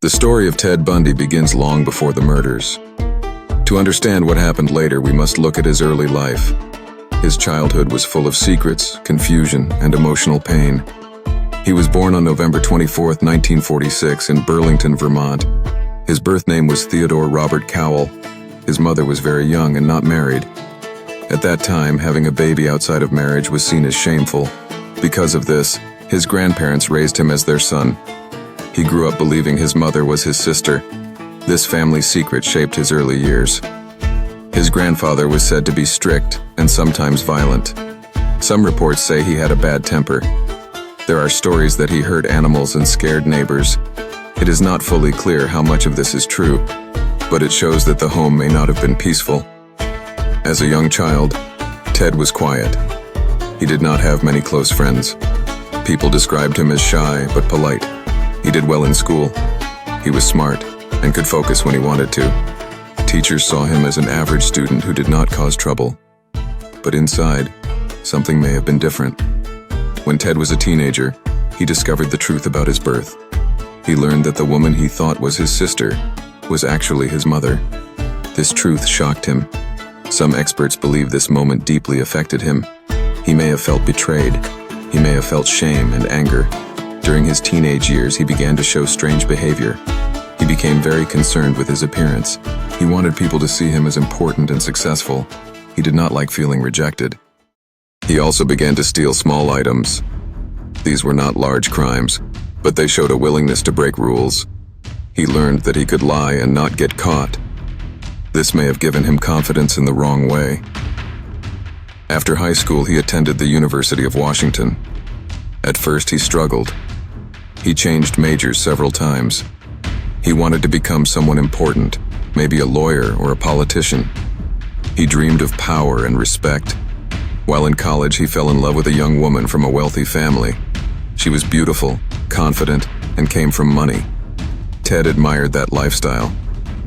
The story of Ted Bundy begins long before the murders. To understand what happened later, we must look at his early life. His childhood was full of secrets, confusion, and emotional pain. He was born on November 24, 1946, in Burlington, Vermont. His birth name was Theodore Robert Cowell. His mother was very young and not married. At that time, having a baby outside of marriage was seen as shameful. Because of this, his grandparents raised him as their son. He grew up believing his mother was his sister. This family secret shaped his early years. His grandfather was said to be strict and sometimes violent. Some reports say he had a bad temper. There are stories that he hurt animals and scared neighbors. It is not fully clear how much of this is true, but it shows that the home may not have been peaceful. As a young child, Ted was quiet. He did not have many close friends. People described him as shy but polite. He did well in school. He was smart and could focus when he wanted to. Teachers saw him as an average student who did not cause trouble. But inside, something may have been different. When Ted was a teenager, he discovered the truth about his birth. He learned that the woman he thought was his sister was actually his mother. This truth shocked him. Some experts believe this moment deeply affected him. He may have felt betrayed. He may have felt shame and anger. During his teenage years, he began to show strange behavior. He became very concerned with his appearance. He wanted people to see him as important and successful. He did not like feeling rejected. He also began to steal small items. These were not large crimes, but they showed a willingness to break rules. He learned that he could lie and not get caught. This may have given him confidence in the wrong way. After high school, he attended the University of Washington. At first, he struggled. He changed majors several times. He wanted to become someone important, maybe a lawyer or a politician. He dreamed of power and respect. While in college, he fell in love with a young woman from a wealthy family. She was beautiful, confident, and came from money. Ted admired that lifestyle.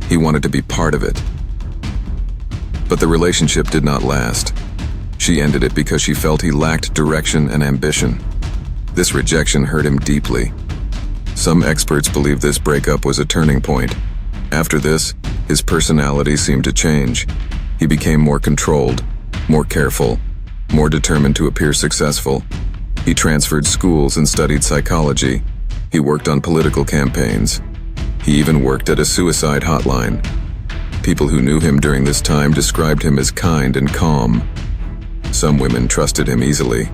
He wanted to be part of it. But the relationship did not last. She ended it because she felt he lacked direction and ambition. This rejection hurt him deeply. Some experts believe this breakup was a turning point. After this, his personality seemed to change. He became more controlled, more careful, more determined to appear successful. He transferred schools and studied psychology. He worked on political campaigns. He even worked at a suicide hotline. People who knew him during this time described him as kind and calm. Some women trusted him easily.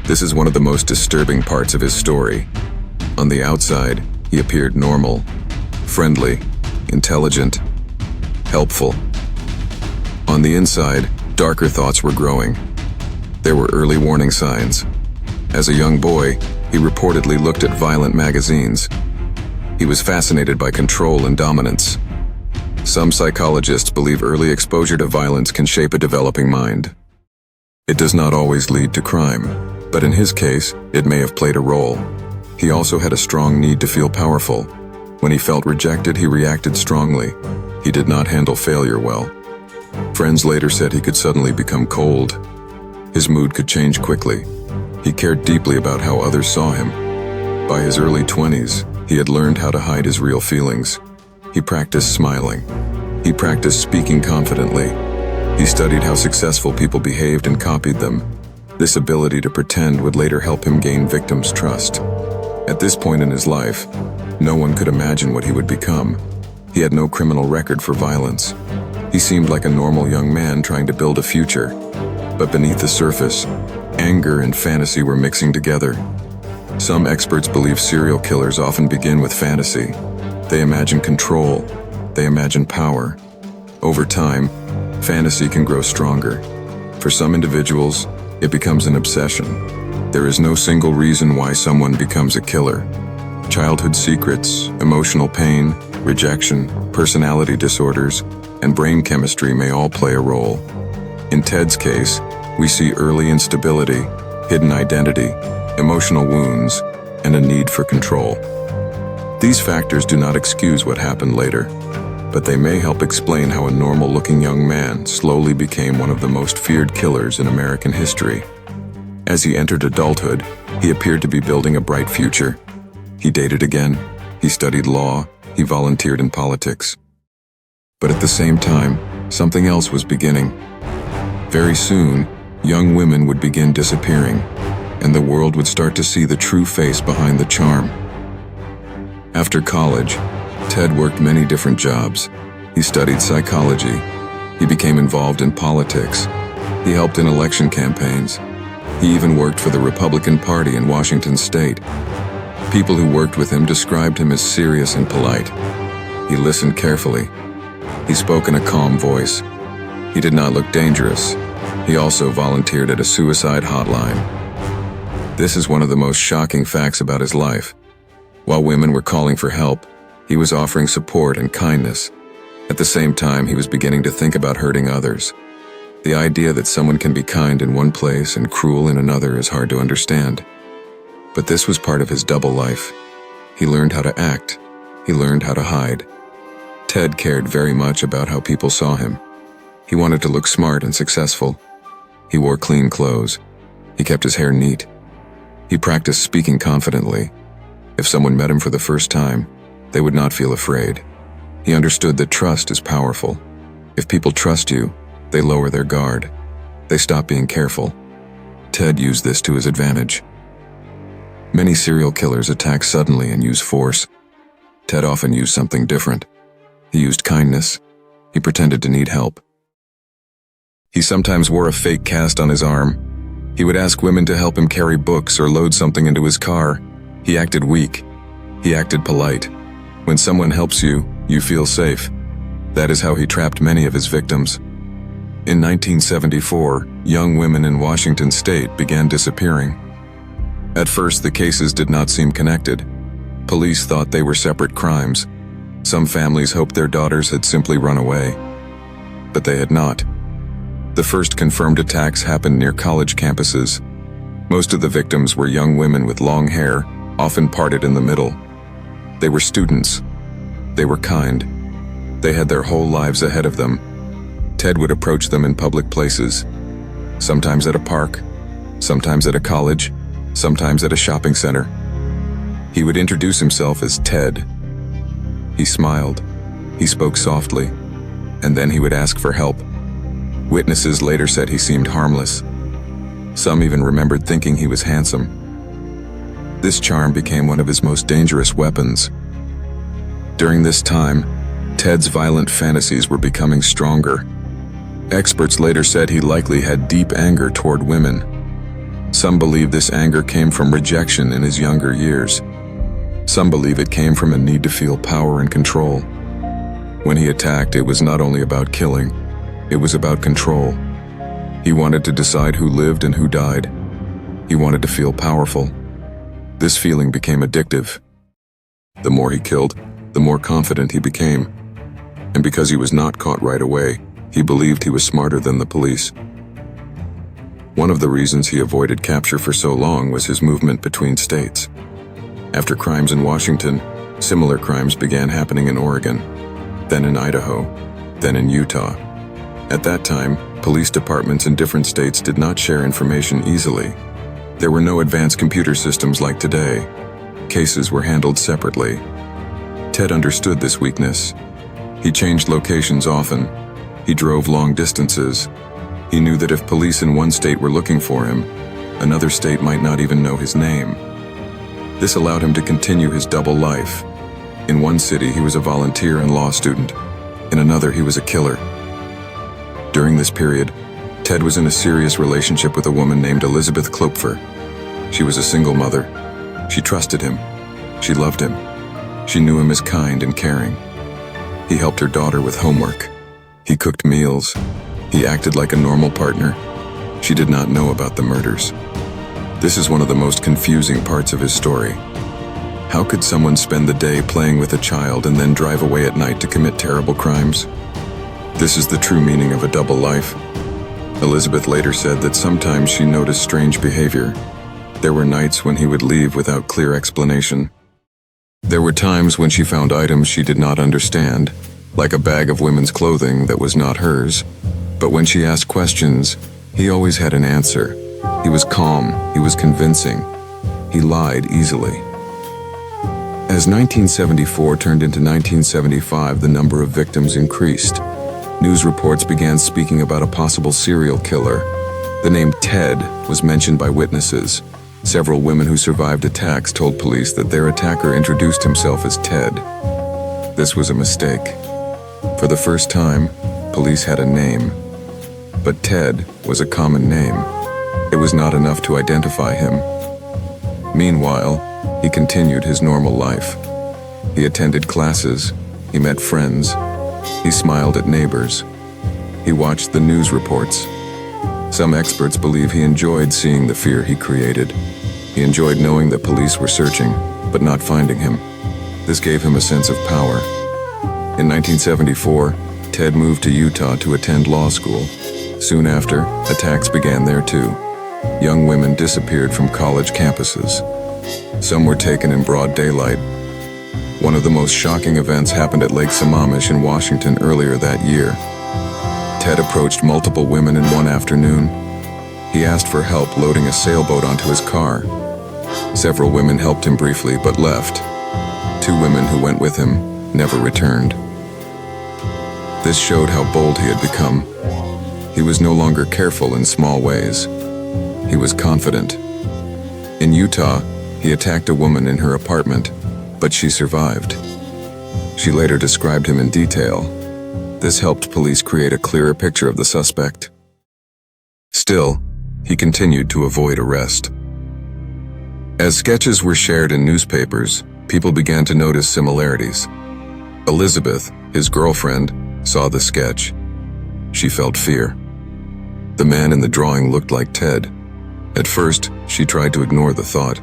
This is one of the most disturbing parts of his story. On the outside, he appeared normal, friendly, intelligent, helpful. On the inside, darker thoughts were growing. There were early warning signs. As a young boy, he reportedly looked at violent magazines. He was fascinated by control and dominance. Some psychologists believe early exposure to violence can shape a developing mind. It does not always lead to crime, but in his case, it may have played a role. He also had a strong need to feel powerful. When he felt rejected, he reacted strongly. He did not handle failure well. Friends later said he could suddenly become cold. His mood could change quickly. He cared deeply about how others saw him. By his early 20s, he had learned how to hide his real feelings. He practiced smiling. He practiced speaking confidently. He studied how successful people behaved and copied them. This ability to pretend would later help him gain victims' trust. At this point in his life, no one could imagine what he would become. He had no criminal record for violence. He seemed like a normal young man trying to build a future. But beneath the surface, anger and fantasy were mixing together. Some experts believe serial killers often begin with fantasy. They imagine control. They imagine power. Over time, fantasy can grow stronger. For some individuals, it becomes an obsession. There is no single reason why someone becomes a killer. Childhood secrets, emotional pain, rejection, personality disorders, and brain chemistry may all play a role. In Ted's case, we see early instability, hidden identity, emotional wounds, and a need for control. These factors do not excuse what happened later, but they may help explain how a normal-looking young man slowly became one of the most feared killers in American history. As he entered adulthood, he appeared to be building a bright future. He dated again. He studied law, he volunteered in politics. But at the same time, something else was beginning. Very soon, young women would begin disappearing, and the world would start to see the true face behind the charm. After college, Ted worked many different jobs. He studied psychology. He became involved in politics. He helped in election campaigns. He even worked for the Republican Party in Washington state. People who worked with him described him as serious and polite. He listened carefully. He spoke in a calm voice. He did not look dangerous. He also volunteered at a suicide hotline. This is one of the most shocking facts about his life. While women were calling for help, he was offering support and kindness. At the same time, he was beginning to think about hurting others. The idea that someone can be kind in one place and cruel in another is hard to understand. But this was part of his double life. He learned how to act. He learned how to hide. Ted cared very much about how people saw him. He wanted to look smart and successful. He wore clean clothes. He kept his hair neat. He practiced speaking confidently. If someone met him for the first time, they would not feel afraid. He understood that trust is powerful. If people trust you, they lower their guard. They stop being careful. Ted used this to his advantage. Many serial killers attack suddenly and use force. Ted often used something different. He used kindness. He pretended to need help. He sometimes wore a fake cast on his arm. He would ask women to help him carry books or load something into his car. He acted weak. He acted polite. When someone helps you, you feel safe. That is how he trapped many of his victims. In 1974, young women in Washington state began disappearing. At first, the cases did not seem connected. Police thought they were separate crimes. Some families hoped their daughters had simply run away. But they had not. The first confirmed attacks happened near college campuses. Most of the victims were young women with long hair, often parted in the middle. They were students. They were kind. They had their whole lives ahead of them. Ted would approach them in public places, sometimes at a park, sometimes at a college, sometimes at a shopping center. He would introduce himself as Ted. He smiled. He spoke softly, and then he would ask for help. Witnesses later said he seemed harmless. Some even remembered thinking he was handsome. This charm became one of his most dangerous weapons. During this time, Ted's violent fantasies were becoming stronger. Experts later said he likely had deep anger toward women. Some believe this anger came from rejection in his younger years. Some believe it came from a need to feel power and control. When he attacked, it was not only about killing, it was about control. He wanted to decide who lived and who died. He wanted to feel powerful. This feeling became addictive. The more he killed, the more confident he became. And because he was not caught right away, he believed he was smarter than the police. One of the reasons he avoided capture for so long was his movement between states. After crimes in Washington, similar crimes began happening in Oregon, then in Idaho, then in Utah. At that time, police departments in different states did not share information easily. There were no advanced computer systems like today. Cases were handled separately. Ted understood this weakness. He changed locations often. He drove long distances. He knew that if police in one state were looking for him, another state might not even know his name. This allowed him to continue his double life. In one city, he was a volunteer and law student. In another, he was a killer. During this period, Ted was in a serious relationship with a woman named Elizabeth Klopfer. She was a single mother. She trusted him. She loved him. She knew him as kind and caring. He helped her daughter with homework. He cooked meals. He acted like a normal partner. She did not know about the murders. This is one of the most confusing parts of his story. How could someone spend the day playing with a child and then drive away at night to commit terrible crimes? This is the true meaning of a double life. Elizabeth later said that sometimes she noticed strange behavior. There were nights when he would leave without clear explanation. There were times when she found items she did not understand, like a bag of women's clothing that was not hers. But when she asked questions, he always had an answer. He was calm, he was convincing. He lied easily. As 1974 turned into 1975, the number of victims increased. News reports began speaking about a possible serial killer. The name Ted was mentioned by witnesses. Several women who survived attacks told police that their attacker introduced himself as Ted. This was a mistake. For the first time, police had a name. But Ted was a common name. It was not enough to identify him. Meanwhile, he continued his normal life. He attended classes, he met friends, he smiled at neighbors. He watched the news reports. Some experts believe he enjoyed seeing the fear he created. He enjoyed knowing that police were searching, but not finding him. This gave him a sense of power. In 1974, Ted moved to Utah to attend law school. Soon after, attacks began there too. Young women disappeared from college campuses. Some were taken in broad daylight. One of the most shocking events happened at Lake Sammamish in Washington earlier that year. Ted approached multiple women in one afternoon. He asked for help loading a sailboat onto his car. Several women helped him briefly but left. 2 women who went with him never returned. This showed how bold he had become. He was no longer careful in small ways. He was confident. In Utah, he attacked a woman in her apartment, but she survived. She later described him in detail. This helped police create a clearer picture of the suspect. Still, he continued to avoid arrest. As sketches were shared in newspapers, people began to notice similarities. Elizabeth, his girlfriend, saw the sketch. She felt fear. The man in the drawing looked like Ted. At first, she tried to ignore the thought.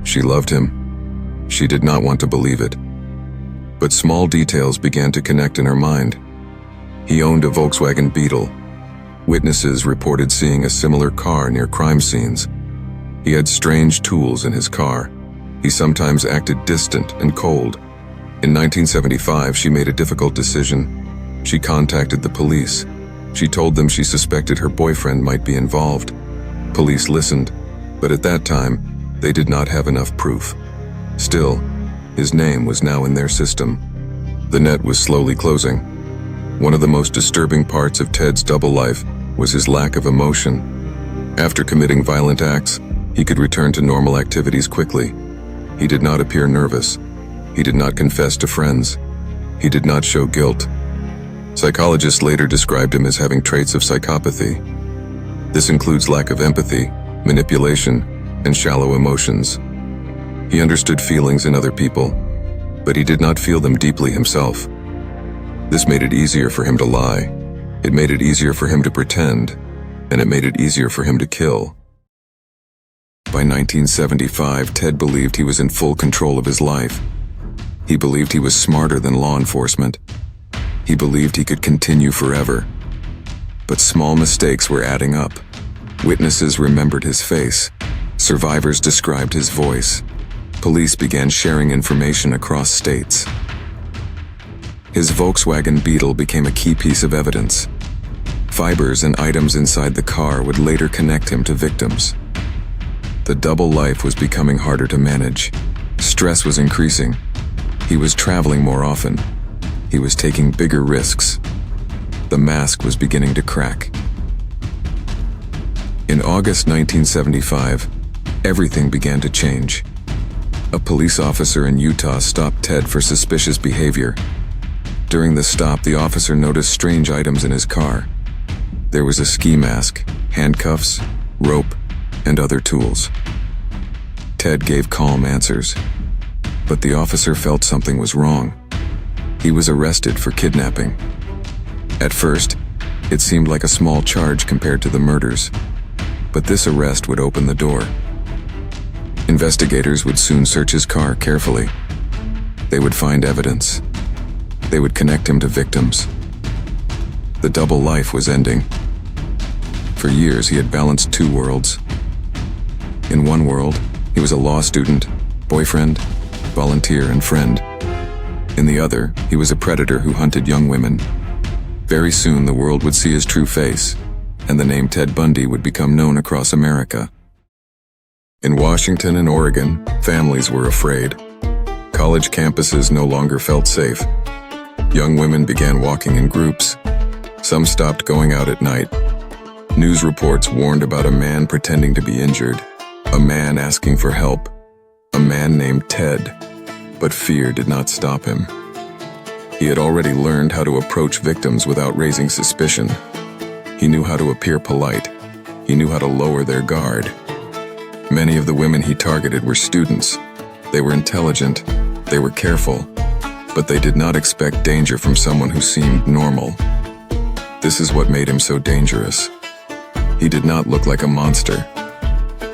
She loved him. She did not want to believe it. But small details began to connect in her mind. He owned a Volkswagen Beetle. Witnesses reported seeing a similar car near crime scenes. He had strange tools in his car. He sometimes acted distant and cold. In 1975, she made a difficult decision. She contacted the police. She told them she suspected her boyfriend might be involved. Police listened, but at that time, they did not have enough proof. Still, his name was now in their system. The net was slowly closing. One of the most disturbing parts of Ted's double life was his lack of emotion. After committing violent acts, he could return to normal activities quickly. He did not appear nervous. He did not confess to friends. He did not show guilt. Psychologists later described him as having traits of psychopathy. This includes lack of empathy, manipulation, and shallow emotions. He understood feelings in other people, but he did not feel them deeply himself. This made it easier for him to lie. It made it easier for him to pretend, and it made it easier for him to kill. By 1975, Ted believed he was in full control of his life. He believed he was smarter than law enforcement. He believed he could continue forever. But small mistakes were adding up. Witnesses remembered his face. Survivors described his voice. Police began sharing information across states. His Volkswagen Beetle became a key piece of evidence. Fibers and items inside the car would later connect him to victims. The double life was becoming harder to manage. Stress was increasing. He was traveling more often. He was taking bigger risks. The mask was beginning to crack. In August 1975, everything began to change. A police officer in Utah stopped Ted for suspicious behavior. During the stop, the officer noticed strange items in his car. There was a ski mask, handcuffs, rope, and other tools. Ted gave calm answers, but the officer felt something was wrong. He was arrested for kidnapping. At first, it seemed like a small charge compared to the murders, but this arrest would open the door. Investigators would soon search his car carefully. They would find evidence. They would connect him to victims. The double life was ending. For years, he had balanced 2 worlds. In one world, he was a law student, boyfriend, volunteer, and friend. In the other, he was a predator who hunted young women. Very soon, the world would see his true face, and the name Ted Bundy would become known across America. In Washington and Oregon, families were afraid. College campuses no longer felt safe. Young women began walking in groups. Some stopped going out at night. News reports warned about a man pretending to be injured, a man asking for help, a man named Ted. But fear did not stop him. He had already learned how to approach victims without raising suspicion. He knew how to appear polite. He knew how to lower their guard. Many of the women he targeted were students. They were intelligent, they were careful, but they did not expect danger from someone who seemed normal. This is what made him so dangerous. He did not look like a monster.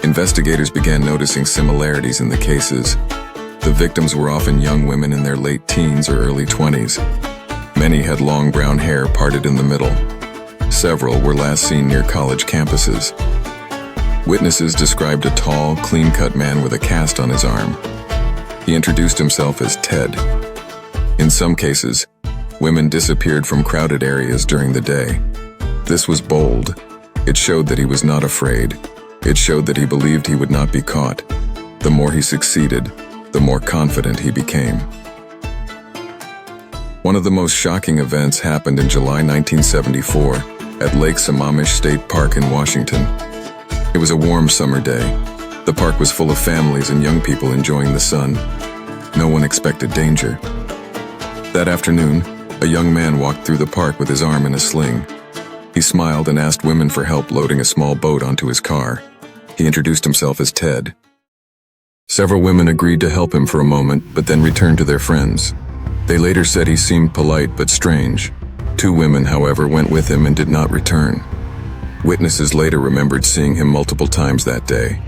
Investigators began noticing similarities in the cases. The victims were often young women in their late teens or early 20s. Many had long brown hair parted in the middle. Several were last seen near college campuses. Witnesses described a tall, clean-cut man with a cast on his arm. He introduced himself as Ted. In some cases, women disappeared from crowded areas during the day. This was bold. It showed that he was not afraid. It showed that he believed he would not be caught. The more he succeeded, the more confident he became. One of the most shocking events happened in July 1974 at Lake Sammamish State Park in Washington. It was a warm summer day. The park was full of families and young people enjoying the sun. No one expected danger. That afternoon, a young man walked through the park with his arm in a sling. He smiled and asked women for help loading a small boat onto his car. He introduced himself as Ted. Several women agreed to help him for a moment, but then returned to their friends. They later said he seemed polite but strange. 2 women, however, went with him and did not return. Witnesses later remembered seeing him multiple times that day.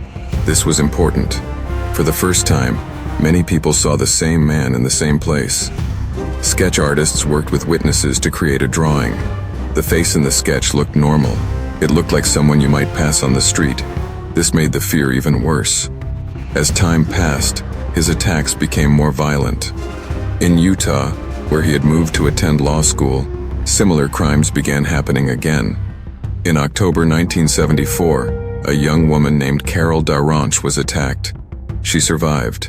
This was important. For the first time, many people saw the same man in the same place. Sketch artists worked with witnesses to create a drawing. The face in the sketch looked normal. It looked like someone you might pass on the street. This made the fear even worse. As time passed, his attacks became more violent. In Utah, where he had moved to attend law school, similar crimes began happening again. In October 1974, a young woman named Carol Daranch was attacked. She survived.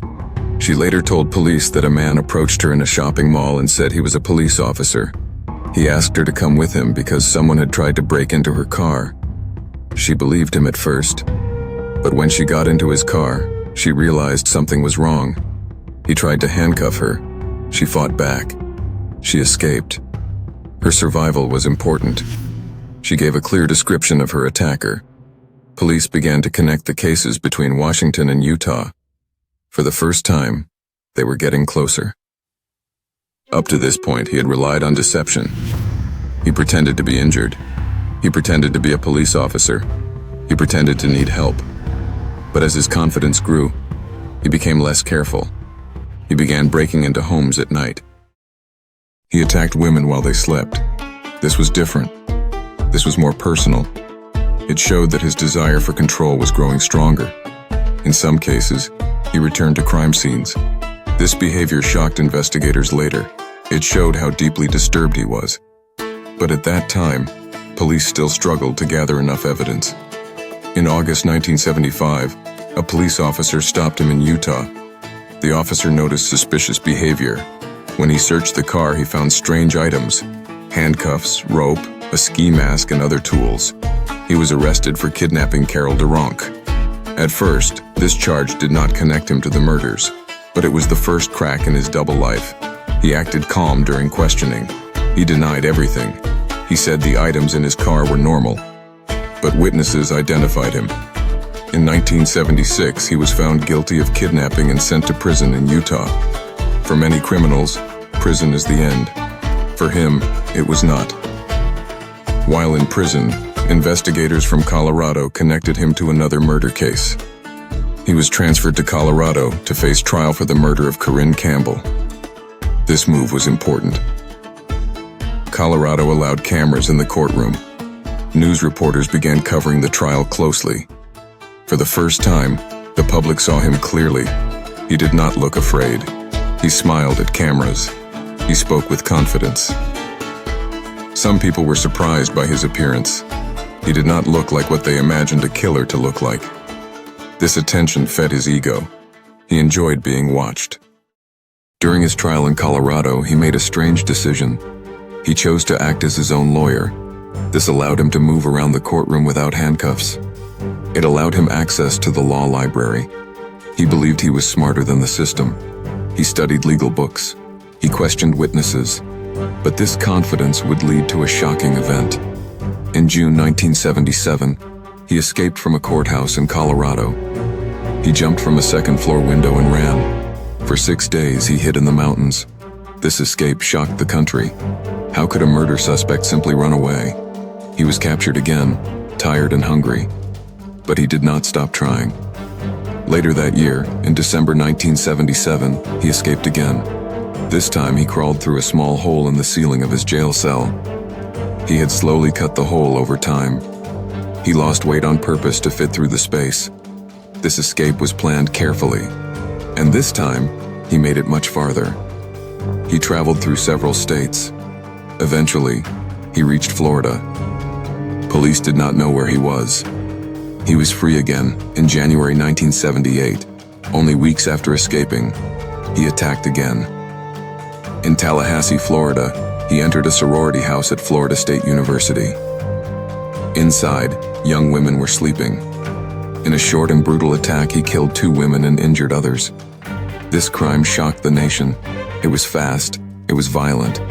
She later told police that a man approached her in a shopping mall and said he was a police officer. He asked her to come with him because someone had tried to break into her car. She believed him at first, but when she got into his car, she realized something was wrong. He tried to handcuff her. She fought back. She escaped. Her survival was important. She gave a clear description of her attacker. Police began to connect the cases between Washington and Utah. For the first time, they were getting closer. Up to this point, he had relied on deception. He pretended to be injured. He pretended to be a police officer. He pretended to need help. But as his confidence grew, he became less careful. He began breaking into homes at night. He attacked women while they slept. This was different. This was more personal. It showed that his desire for control was growing stronger. In some cases, he returned to crime scenes. This behavior shocked investigators later. It showed how deeply disturbed he was. But at that time, police still struggled to gather enough evidence. In August 1975, a police officer stopped him in Utah. The officer noticed suspicious behavior. When he searched the car, he found strange items: handcuffs, rope, a ski mask, and other tools. He was arrested for kidnapping Carol Daranch. At first, this charge did not connect him to the murders, but it was the first crack in his double life. He acted calm during questioning. He denied everything. He said the items in his car were normal, but witnesses identified him. In 1976, he was found guilty of kidnapping and sent to prison in Utah. For many criminals, prison is the end. For him, it was not. While in prison, investigators from Colorado connected him to another murder case. He was transferred to Colorado to face trial for the murder of Corinne Campbell. This move was important. Colorado allowed cameras in the courtroom. News reporters began covering the trial closely. For the first time, the public saw him clearly. He did not look afraid. He smiled at cameras. He spoke with confidence. Some people were surprised by his appearance. He did not look like what they imagined a killer to look like. This attention fed his ego. He enjoyed being watched. During his trial in Colorado, he made a strange decision. He chose to act as his own lawyer. This allowed him to move around the courtroom without handcuffs. It allowed him access to the law library. He believed he was smarter than the system. He studied legal books. He questioned witnesses. But this confidence would lead to a shocking event. In June 1977, he escaped from a courthouse in Colorado. He jumped from a second-floor window and ran. For 6 days, he hid in the mountains. This escape shocked the country. How could a murder suspect simply run away? He was captured again, tired and hungry. But he did not stop trying. Later that year, in December 1977, he escaped again. This time, he crawled through a small hole in the ceiling of his jail cell. He had slowly cut the hole over time. He lost weight on purpose to fit through the space. This escape was planned carefully. And this time, he made it much farther. He traveled through several states. Eventually, he reached Florida. Police did not know where he was. He was free again in January 1978. Only weeks after escaping, he attacked again. In Tallahassee, Florida, he entered a sorority house at Florida State University. Inside, young women were sleeping. In a short and brutal attack, he killed 2 women and injured others. This crime shocked the nation. It was fast, it was violent.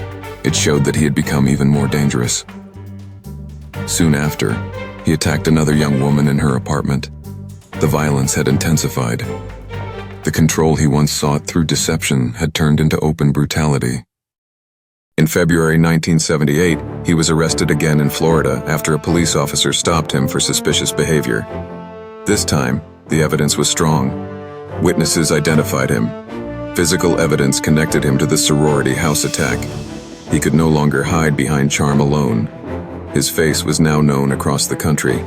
It showed that he had become even more dangerous. Soon after, he attacked another young woman in her apartment. The violence had intensified. The control he once sought through deception had turned into open brutality. In February 1978, he was arrested again in Florida after a police officer stopped him for suspicious behavior. This time, the evidence was strong. Witnesses identified him. Physical evidence connected him to the sorority house attack. He could no longer hide behind charm alone. His face was now known across the country.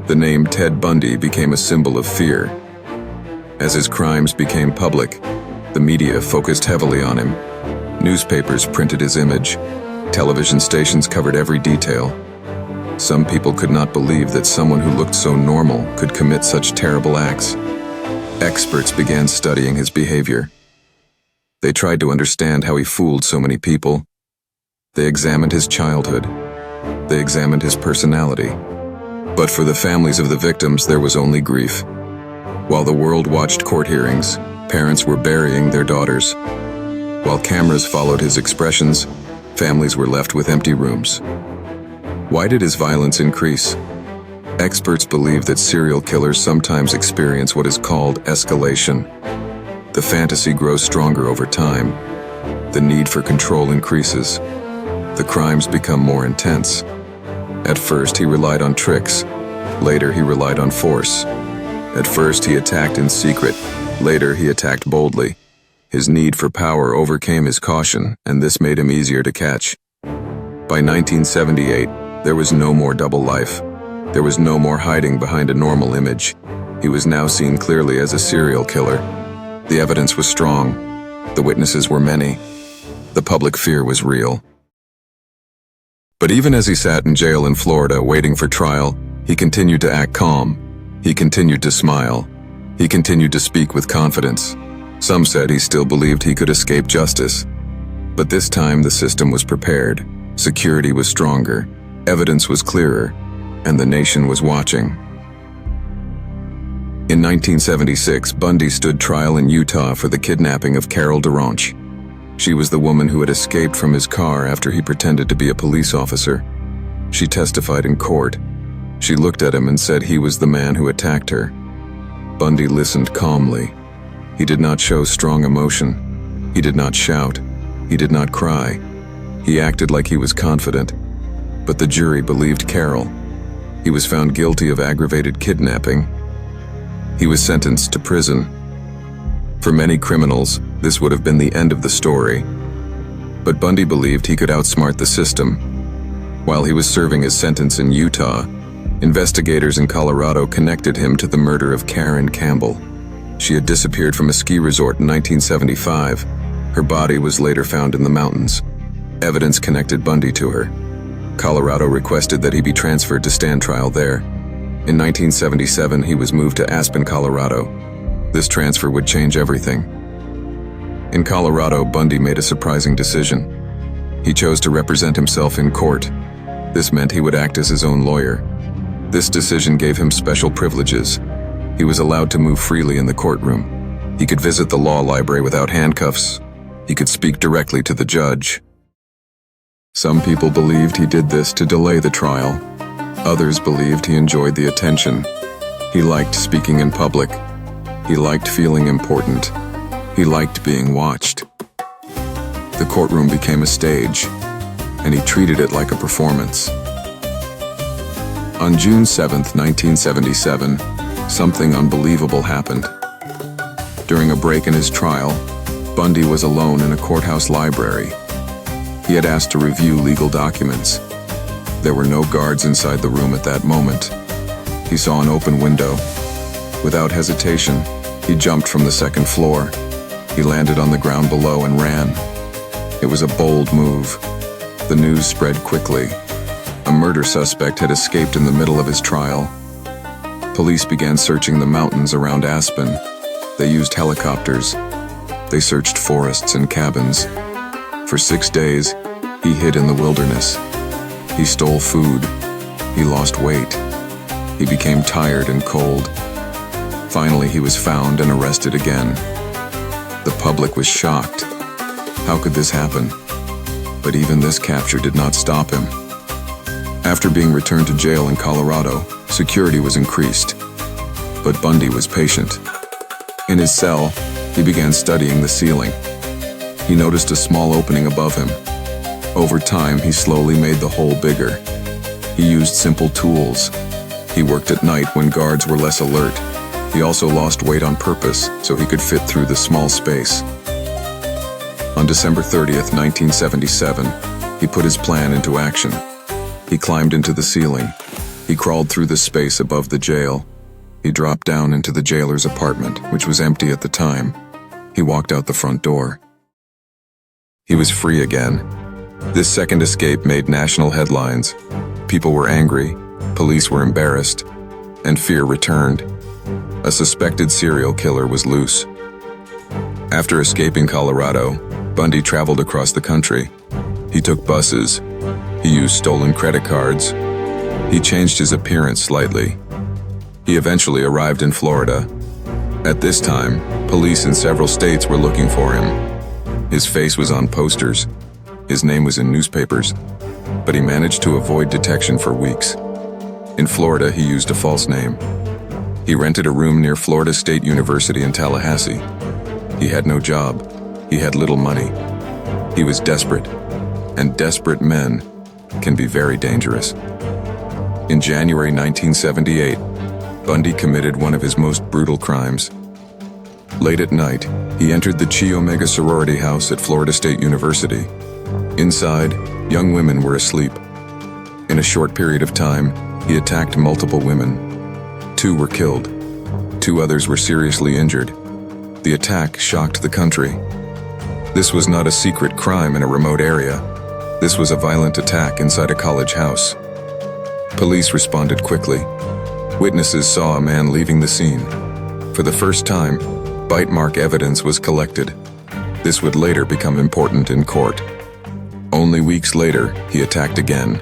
The name Ted Bundy became a symbol of fear. As his crimes became public, the media focused heavily on him. Newspapers printed his image. Television stations covered every detail. Some people could not believe that someone who looked so normal could commit such terrible acts. Experts began studying his behavior. They tried to understand how he fooled so many people. They examined his childhood. They examined his personality. But for the families of the victims, there was only grief. While the world watched court hearings, parents were burying their daughters. While cameras followed his expressions, families were left with empty rooms. Why did his violence increase? Experts believe that serial killers sometimes experience what is called escalation. The fantasy grows stronger over time. The need for control increases. The crimes become more intense. At first, he relied on tricks. Later, he relied on force. At first, he attacked in secret. Later, he attacked boldly. His need for power overcame his caution, and this made him easier to catch. By 1978, there was no more double life. There was no more hiding behind a normal image. He was now seen clearly as a serial killer. The evidence was strong. The witnesses were many. The public fear was real. But even as he sat in jail in Florida waiting for trial, he continued to act calm. He continued to smile. He continued to speak with confidence. Some said he still believed he could escape justice. But this time the system was prepared. Security was stronger. Evidence was clearer. And the nation was watching. In 1976, Bundy stood trial in Utah for the kidnapping of Carol DeRonch. She was the woman who had escaped from his car after he pretended to be a police officer. She testified in court. She looked at him and said he was the man who attacked her. Bundy listened calmly. He did not show strong emotion. He did not shout. He did not cry. He acted like he was confident. But the jury believed Carol. He was found guilty of aggravated kidnapping. He was sentenced to prison. For many criminals, this would have been the end of the story. But Bundy believed he could outsmart the system. While he was serving his sentence in Utah, investigators in Colorado connected him to the murder of Karen Campbell. She had disappeared from a ski resort in 1975. Her body was later found in the mountains. Evidence connected Bundy to her. Colorado requested that he be transferred to stand trial there. In 1977, he was moved to Aspen, Colorado. This transfer would change everything. In Colorado, Bundy made a surprising decision. He chose to represent himself in court. This meant he would act as his own lawyer. This decision gave him special privileges. He was allowed to move freely in the courtroom. He could visit the law library without handcuffs. He could speak directly to the judge. Some people believed he did this to delay the trial. Others believed he enjoyed the attention. He liked speaking in public. He liked feeling important. He liked being watched. The courtroom became a stage, and he treated it like a performance. On June 7, 1977, something unbelievable happened. During a break in his trial, Bundy was alone in a courthouse library. He had asked to review legal documents. There were no guards inside the room at that moment. He saw an open window. Without hesitation, he jumped from the second floor. He landed on the ground below and ran. It was a bold move. The news spread quickly. A murder suspect had escaped in the middle of his trial. Police began searching the mountains around Aspen. They used helicopters. They searched forests and cabins. For 6 days, he hid in the wilderness. He stole food. He lost weight. He became tired and cold. Finally, he was found and arrested again. The public was shocked. How could this happen? But even this capture did not stop him. After being returned to jail in Colorado, security was increased. But Bundy was patient. In his cell, he began studying the ceiling. He noticed a small opening above him. Over time, he slowly made the hole bigger. He used simple tools. He worked at night when guards were less alert. He also lost weight on purpose so he could fit through the small space. On December 30th, 1977, he put his plan into action. He climbed into the ceiling. He crawled through the space above the jail. He dropped down into the jailer's apartment, which was empty at the time. He walked out the front door. He was free again. This second escape made national headlines. People were angry, police were embarrassed, and fear returned. A suspected serial killer was loose. After escaping Colorado, Bundy traveled across the country. He took buses. He used stolen credit cards. He changed his appearance slightly. He eventually arrived in Florida. At this time, police in several states were looking for him. His face was on posters. His name was in newspapers. But he managed to avoid detection for weeks. In Florida, he used a false name. He rented a room near Florida State University in Tallahassee. He had no job. He had little money. He was desperate. And desperate men can be very dangerous. In January 1978, Bundy committed one of his most brutal crimes. Late at night, he entered the Chi Omega sorority house at Florida State University. Inside, young women were asleep. In a short period of time, he attacked multiple women. 2 were killed. 2 others were seriously injured. The attack shocked the country. This was not a secret crime in a remote area. This was a violent attack inside a college house. Police responded quickly. Witnesses saw a man leaving the scene. For the first time, bite mark evidence was collected. This would later become important in court. Only weeks later, he attacked again.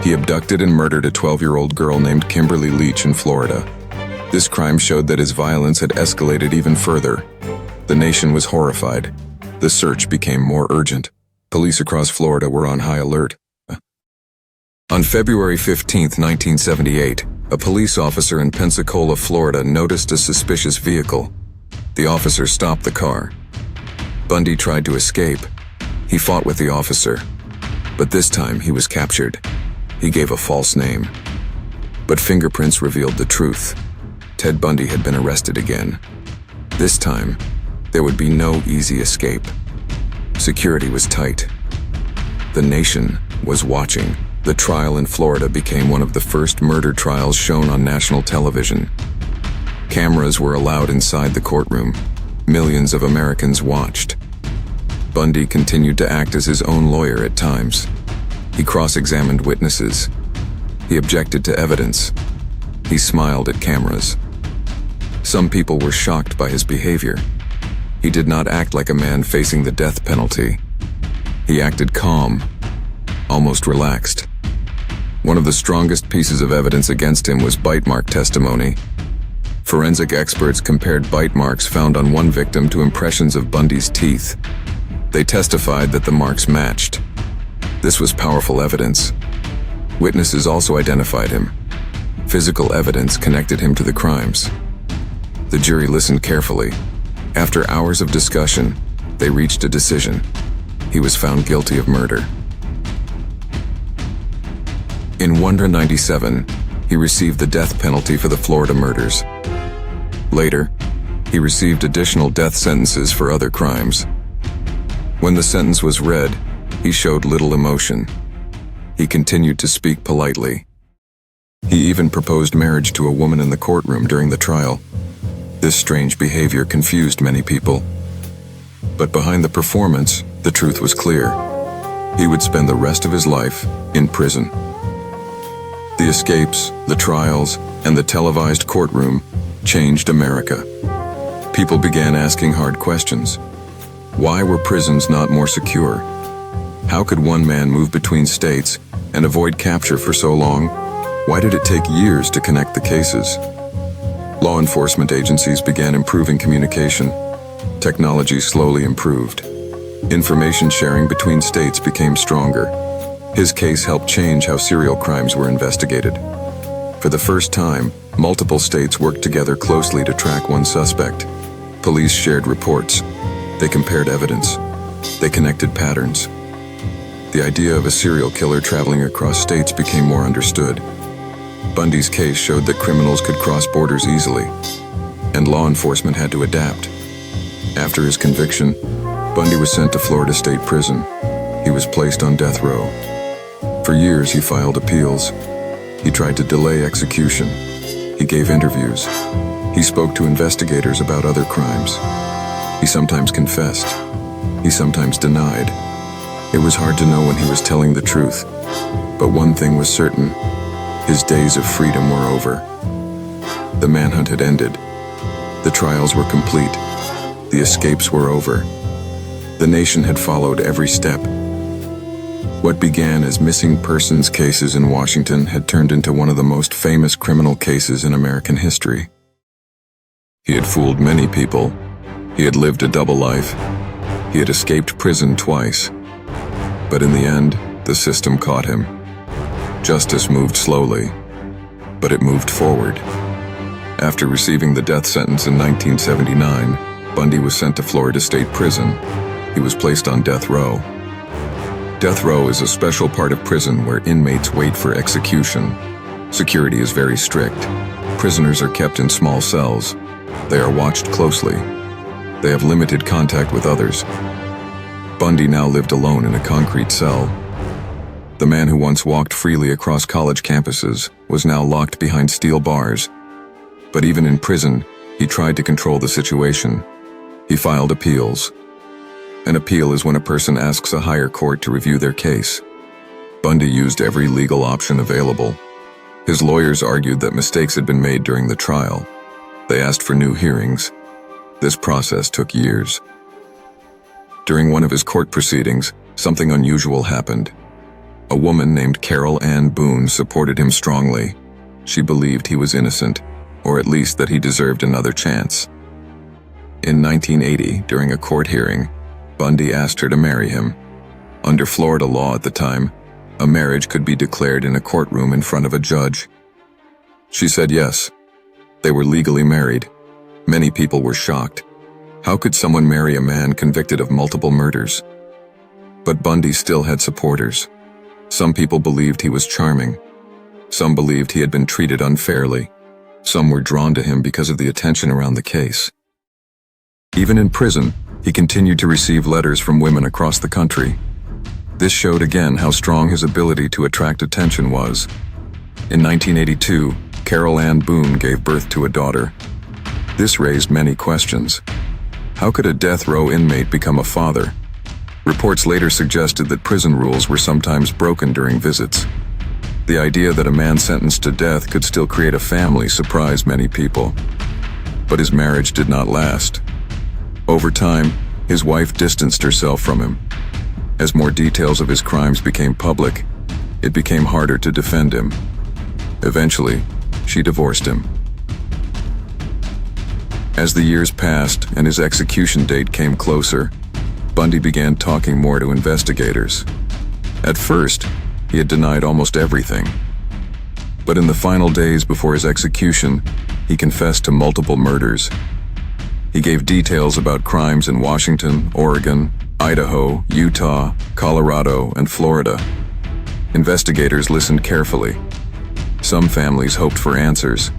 He abducted and murdered a 12-year-old girl named Kimberly Leach in Florida. This crime showed that his violence had escalated even further. The nation was horrified. The search became more urgent. Police across Florida were on high alert. On February 15, 1978, a police officer in Pensacola, Florida, noticed a suspicious vehicle. The officer stopped the car. Bundy tried to escape. He fought with the officer, but this time he was captured. He gave a false name. But fingerprints revealed the truth. Ted Bundy had been arrested again. This time, there would be no easy escape. Security was tight. The nation was watching. The trial in Florida became one of the first murder trials shown on national television. Cameras were allowed inside the courtroom. Millions of Americans watched. Bundy continued to act as his own lawyer at times. He cross-examined witnesses. He objected to evidence. He smiled at cameras. Some people were shocked by his behavior. He did not act like a man facing the death penalty. He acted calm, almost relaxed. One of the strongest pieces of evidence against him was bite mark testimony. Forensic experts compared bite marks found on one victim to impressions of Bundy's teeth. They testified that the marks matched. This was powerful evidence. Witnesses also identified him. Physical evidence connected him to the crimes. The jury listened carefully. After hours of discussion, they reached a decision. He was found guilty of murder. In 1997, he received the death penalty for the Florida murders. Later, he received additional death sentences for other crimes. When the sentence was read, he showed little emotion. He continued to speak politely. He even proposed marriage to a woman in the courtroom during the trial. This strange behavior confused many people. But behind the performance, the truth was clear. He would spend the rest of his life in prison. The escapes, the trials, and the televised courtroom changed America. People began asking hard questions. Why were prisons not more secure? How could one man move between states and avoid capture for so long? Why did it take years to connect the cases? Law enforcement agencies began improving communication. Technology slowly improved. Information sharing between states became stronger. His case helped change how serial crimes were investigated. For the first time, multiple states worked together closely to track one suspect. Police shared reports. They compared evidence. They connected patterns. The idea of a serial killer traveling across states became more understood. Bundy's case showed that criminals could cross borders easily, and law enforcement had to adapt. After his conviction, Bundy was sent to Florida State Prison. He was placed on death row. For years, he filed appeals. He tried to delay execution. He gave interviews. He spoke to investigators about other crimes. He sometimes confessed. He sometimes denied. It was hard to know when he was telling the truth. But one thing was certain. His days of freedom were over. The manhunt had ended. The trials were complete. The escapes were over. The nation had followed every step. What began as missing persons cases in Washington had turned into one of the most famous criminal cases in American history. He had fooled many people. He had lived a double life. He had escaped prison twice. But in the end, the system caught him. Justice moved slowly, but it moved forward. After receiving the death sentence in 1979, Bundy was sent to Florida State Prison. He was placed on death row. Death row is a special part of prison where inmates wait for execution. Security is very strict. Prisoners are kept in small cells. They are watched closely. They have limited contact with others. Bundy now lived alone in a concrete cell. The man who once walked freely across college campuses was now locked behind steel bars. But even in prison, he tried to control the situation. He filed appeals. An appeal is when a person asks a higher court to review their case. Bundy used every legal option available. His lawyers argued that mistakes had been made during the trial. They asked for new hearings. This process took years. During one of his court proceedings, something unusual happened. A woman named Carol Ann Boone supported him strongly. She believed he was innocent, or at least that he deserved another chance. In 1980, during a court hearing, Bundy asked her to marry him. Under Florida law at the time, a marriage could be declared in a courtroom in front of a judge. She said yes. They were legally married. Many people were shocked. How could someone marry a man convicted of multiple murders? But Bundy still had supporters. Some people believed he was charming. Some believed he had been treated unfairly. Some were drawn to him because of the attention around the case. Even in prison, he continued to receive letters from women across the country. This showed again how strong his ability to attract attention was. In 1982, Carol Ann Boone gave birth to a daughter. This raised many questions. How could a death row inmate become a father? Reports later suggested that prison rules were sometimes broken during visits. The idea that a man sentenced to death could still create a family surprised many people. But his marriage did not last. Over time, his wife distanced herself from him. As more details of his crimes became public, it became harder to defend him. Eventually, she divorced him. As the years passed and his execution date came closer, Bundy began talking more to investigators. At first, he had denied almost everything. But in the final days before his execution, he confessed to multiple murders. He gave details about crimes in Washington, Oregon, Idaho, Utah, Colorado, and Florida. Investigators listened carefully. Some families hoped for answers.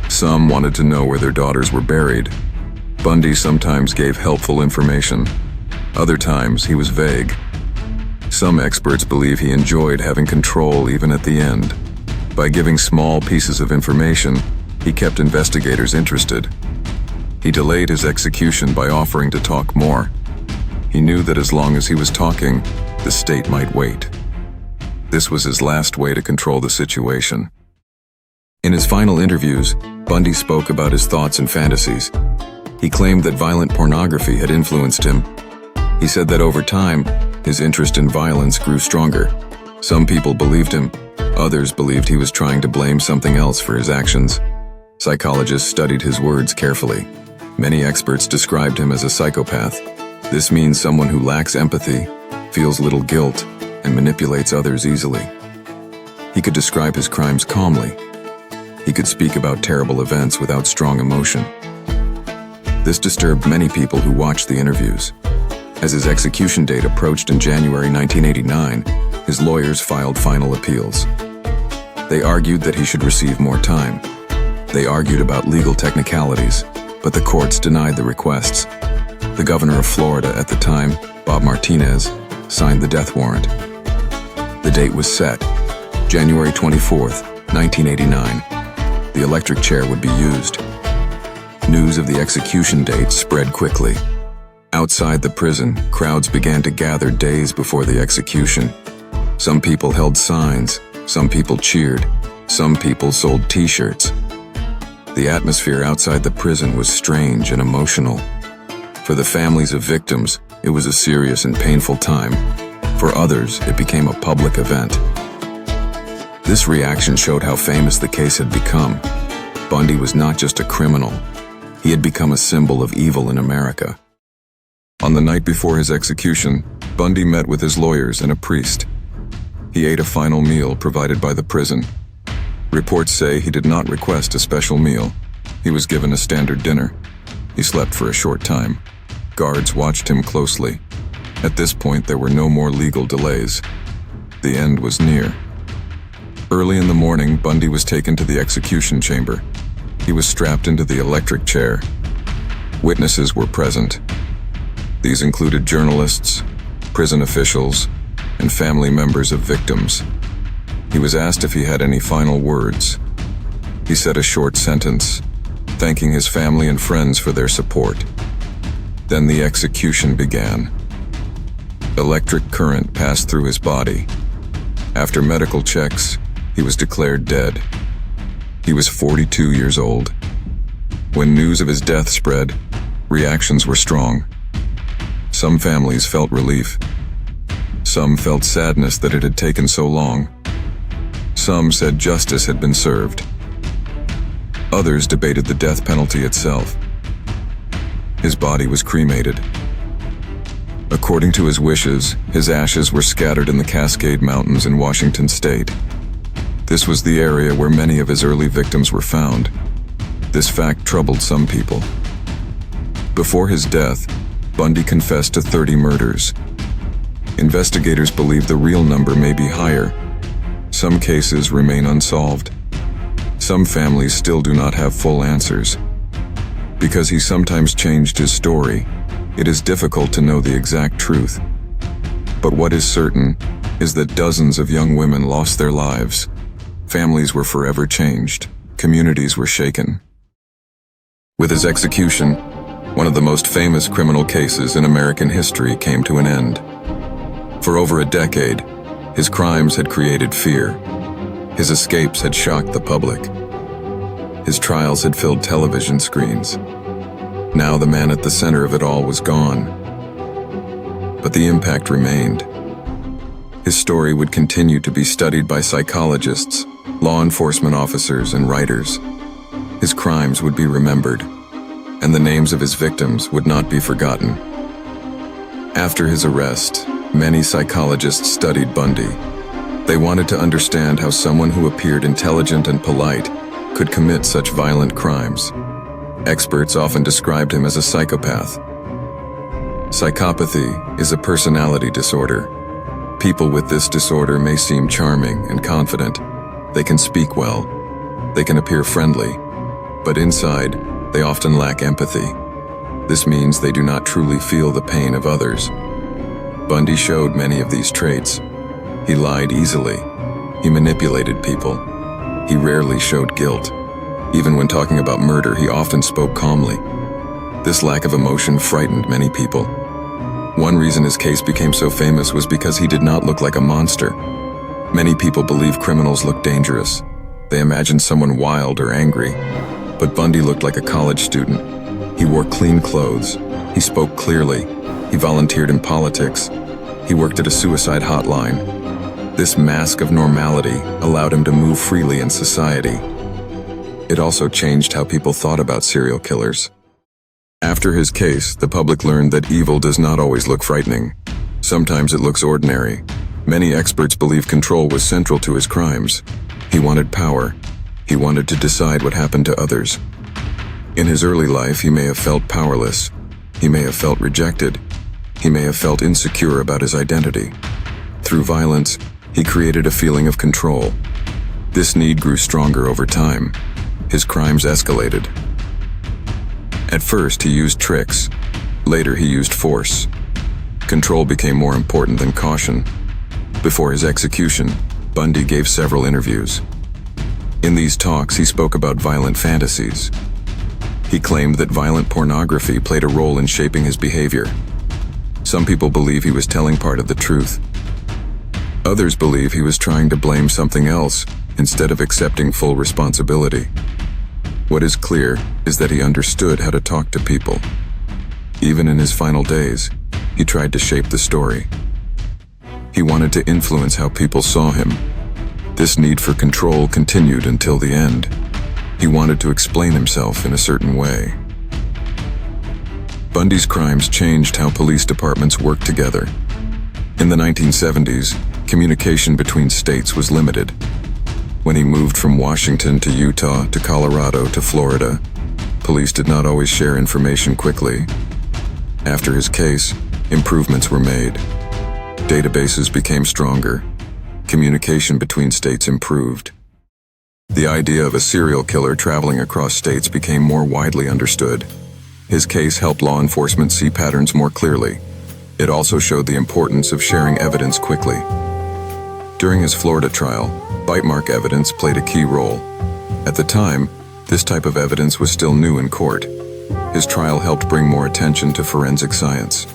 Some wanted to know where their daughters were buried. Bundy sometimes gave helpful information. Other times, he was vague. Some experts believe he enjoyed having control even at the end. By giving small pieces of information, he kept investigators interested. He delayed his execution by offering to talk more. He knew that as long as he was talking, the state might wait. This was his last way to control the situation. In his final interviews, Bundy spoke about his thoughts and fantasies. He claimed that violent pornography had influenced him. He said that over time, his interest in violence grew stronger. Some people believed him. Others believed he was trying to blame something else for his actions. Psychologists studied his words carefully. Many experts described him as a psychopath. This means someone who lacks empathy, feels little guilt, and manipulates others easily. He could describe his crimes calmly. He could speak about terrible events without strong emotion. This disturbed many people who watched the interviews. As his execution date approached in January 1989, his lawyers filed final appeals. They argued that he should receive more time. They argued about legal technicalities, but the courts denied the requests. The governor of Florida at the time, Bob Martinez, signed the death warrant. The date was set, January 24th, 1989. The electric chair would be used. News of the execution date spread quickly. Outside the prison, crowds began to gather days before the execution. Some people held signs, some people cheered, some people sold t-shirts. The atmosphere outside the prison was strange and emotional. For the families of victims, it was a serious and painful time. For others, it became a public event. This reaction showed how famous the case had become. Bundy was not just a criminal. He had become a symbol of evil in America. On the night before his execution, Bundy met with his lawyers and a priest. He ate a final meal provided by the prison. Reports say he did not request a special meal. He was given a standard dinner. He slept for a short time. Guards watched him closely. At this point, there were no more legal delays. The end was near. Early in the morning, Bundy was taken to the execution chamber. He was strapped into the electric chair. Witnesses were present. These included journalists, prison officials, and family members of victims. He was asked if he had any final words. He said a short sentence, thanking his family and friends for their support. Then the execution began. Electric current passed through his body. After medical checks, he was declared dead. He was 42 years old. When news of his death spread, reactions were strong. Some families felt relief. Some felt sadness that it had taken so long. Some said justice had been served. Others debated the death penalty itself. His body was cremated. According to his wishes, his ashes were scattered in the Cascade Mountains in Washington state. This was the area where many of his early victims were found. This fact troubled some people. Before his death, Bundy confessed to 30 murders. Investigators believe the real number may be higher. Some cases remain unsolved. Some families still do not have full answers. Because he sometimes changed his story, it is difficult to know the exact truth. But what is certain is that dozens of young women lost their lives. Families were forever changed. Communities were shaken. With his execution, one of the most famous criminal cases in American history came to an end. For over a decade, his crimes had created fear. His escapes had shocked the public. His trials had filled television screens. Now the man at the center of it all was gone. But the impact remained. His story would continue to be studied by psychologists, law enforcement officers, and writers. His crimes would be remembered, and the names of his victims would not be forgotten. After his arrest, many psychologists studied Bundy. They wanted to understand how someone who appeared intelligent and polite could commit such violent crimes. Experts often described him as a psychopath. Psychopathy is a personality disorder. People with this disorder may seem charming and confident. They can speak well. They can appear friendly. But inside, they often lack empathy. This means they do not truly feel the pain of others. Bundy showed many of these traits. He lied easily. He manipulated people. He rarely showed guilt. Even when talking about murder, he often spoke calmly. This lack of emotion frightened many people. One reason his case became so famous was because he did not look like a monster. Many people believe criminals look dangerous. They imagine someone wild or angry. But Bundy looked like a college student. He wore clean clothes. He spoke clearly. He volunteered in politics. He worked at a suicide hotline. This mask of normality allowed him to move freely in society. It also changed how people thought about serial killers. After his case, the public learned that evil does not always look frightening. Sometimes it looks ordinary. Many experts believe control was central to his crimes. He wanted power. He wanted to decide what happened to others. In his early life, he may have felt powerless. He may have felt rejected. He may have felt insecure about his identity. Through violence, he created a feeling of control. This need grew stronger over time. His crimes escalated. At first, he used tricks. Later, he used force. Control became more important than caution. Before his execution, Bundy gave several interviews. In these talks, he spoke about violent fantasies. He claimed that violent pornography played a role in shaping his behavior. Some people believe he was telling part of the truth. Others believe he was trying to blame something else instead of accepting full responsibility. What is clear is that he understood how to talk to people. Even in his final days, he tried to shape the story. He wanted to influence how people saw him. This need for control continued until the end. He wanted to explain himself in a certain way. Bundy's crimes changed how police departments worked together. In the 1970s, communication between states was limited. When he moved from Washington to Utah to Colorado to Florida, police did not always share information quickly. After his case, improvements were made. Databases became stronger. Communication between states improved. The idea of a serial killer traveling across states became more widely understood. His case helped law enforcement see patterns more clearly. It also showed the importance of sharing evidence quickly. During his Florida trial, bite mark evidence played a key role. At the time, this type of evidence was still new in court. His trial helped bring more attention to forensic science.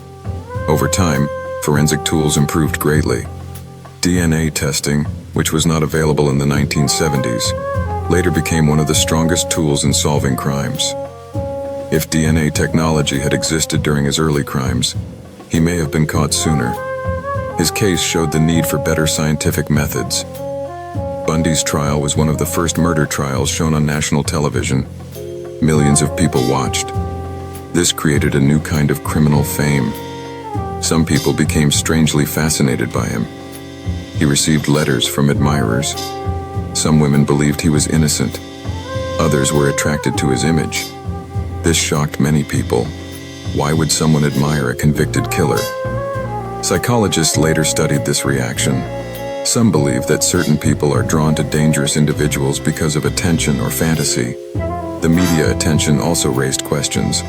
Over time, forensic tools improved greatly. DNA testing, which was not available in the 1970s, later became one of the strongest tools in solving crimes. If DNA technology had existed during his early crimes, he may have been caught sooner. His case showed the need for better scientific methods. Bundy's trial was one of the first murder trials shown on national television. Millions of people watched. This created a new kind of criminal fame. Some people became strangely fascinated by him. He received letters from admirers. Some women believed he was innocent. Others were attracted to his image. This shocked many people. Why would someone admire a convicted killer? Psychologists later studied this reaction. Some believe that certain people are drawn to dangerous individuals because of attention or fantasy. The media attention also raised questions.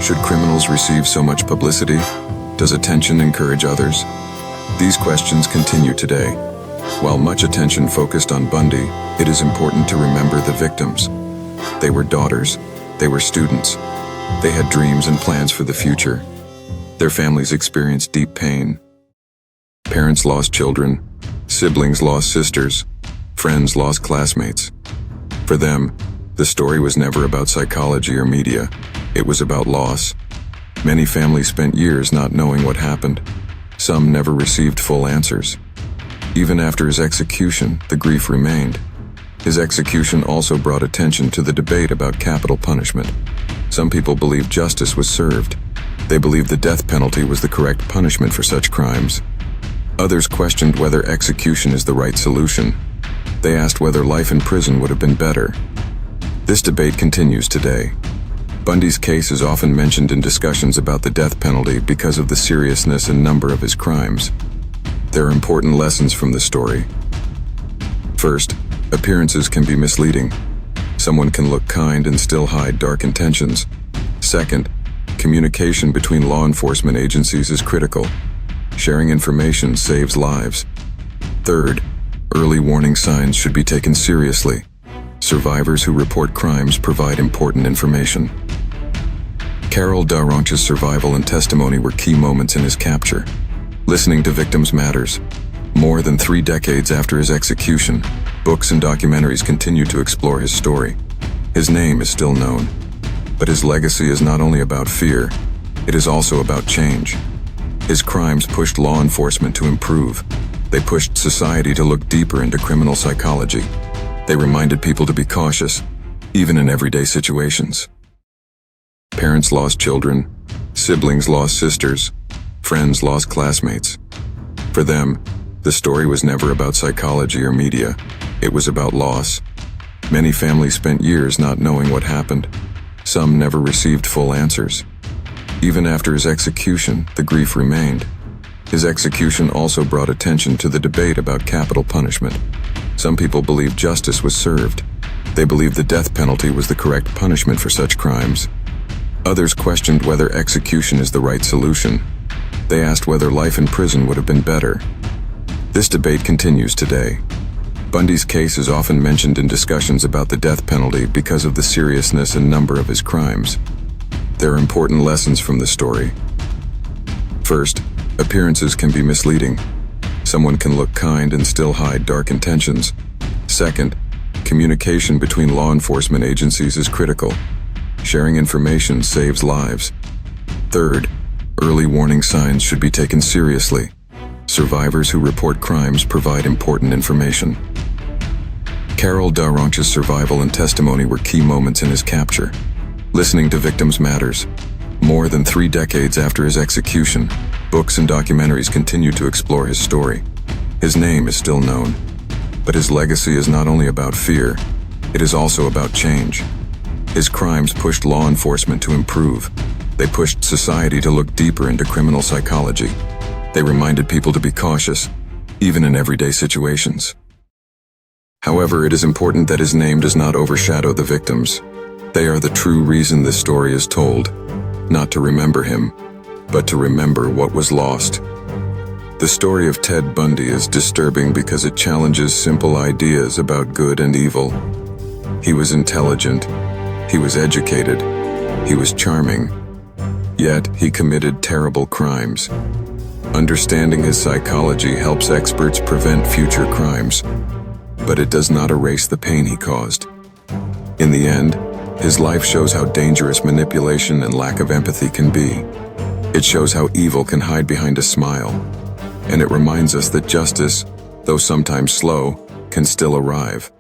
Should criminals receive so much publicity? Does attention encourage others? These questions continue today. While much attention focused on Bundy, it is important to remember the victims. They were daughters. They were students. They had dreams and plans for the future. Their families experienced deep pain. Parents lost children. Siblings lost sisters. Friends lost classmates. For them, the story was never about psychology or media. It was about loss. Many families spent years not knowing what happened. Some never received full answers. Even after his execution, the grief remained. His execution also brought attention to the debate about capital punishment. Some people believed justice was served. They believed the death penalty was the correct punishment for such crimes. Others questioned whether execution is the right solution. They asked whether life in prison would have been better. This debate continues today. Bundy's case is often mentioned in discussions about the death penalty because of the seriousness and number of his crimes. There are important lessons from the story. First, appearances can be misleading. Someone can look kind and still hide dark intentions. Second, communication between law enforcement agencies is critical. Sharing information saves lives. Third, early warning signs should be taken seriously. Survivors who report crimes provide important information. Carol Daronch's survival and testimony were key moments in his capture. Listening to victims matters. More than 3 decades after his execution, books and documentaries continue to explore his story. His name is still known. But his legacy is not only about fear, it is also about change. His crimes pushed law enforcement to improve. They pushed society to look deeper into criminal psychology. They reminded people to be cautious, even in everyday situations. Parents lost children, siblings lost sisters, friends lost classmates. For them, the story was never about psychology or media. It was about loss. Many families spent years not knowing what happened. Some never received full answers. Even after his execution, the grief remained. His execution also brought attention to the debate about capital punishment. Some people believed justice was served. They believed the death penalty was the correct punishment for such crimes. Others questioned whether execution is the right solution. They asked whether life in prison would have been better. This debate continues today. Bundy's case is often mentioned in discussions about the death penalty because of the seriousness and number of his crimes. There are important lessons from the story. First, appearances can be misleading. Someone can look kind and still hide dark intentions. Second, communication between law enforcement agencies is critical. Sharing information saves lives. Third, early warning signs should be taken seriously. Survivors who report crimes provide important information. Carol Daronch's survival and testimony were key moments in his capture. Listening to victims matters. More than 3 decades after his execution, books and documentaries continue to explore his story. His name is still known. But his legacy is not only about fear, it is also about change. His crimes pushed law enforcement to improve. They pushed society to look deeper into criminal psychology. They reminded people to be cautious, even in everyday situations. However, it is important that his name does not overshadow the victims. They are the true reason this story is told, not to remember him, but to remember what was lost. The story of Ted Bundy is disturbing because it challenges simple ideas about good and evil. He was intelligent, he was educated, he was charming, yet he committed terrible crimes. Understanding his psychology helps experts prevent future crimes, but it does not erase the pain he caused. In the end, his life shows how dangerous manipulation and lack of empathy can be. It shows how evil can hide behind a smile, and it reminds us that justice, though sometimes slow, can still arrive.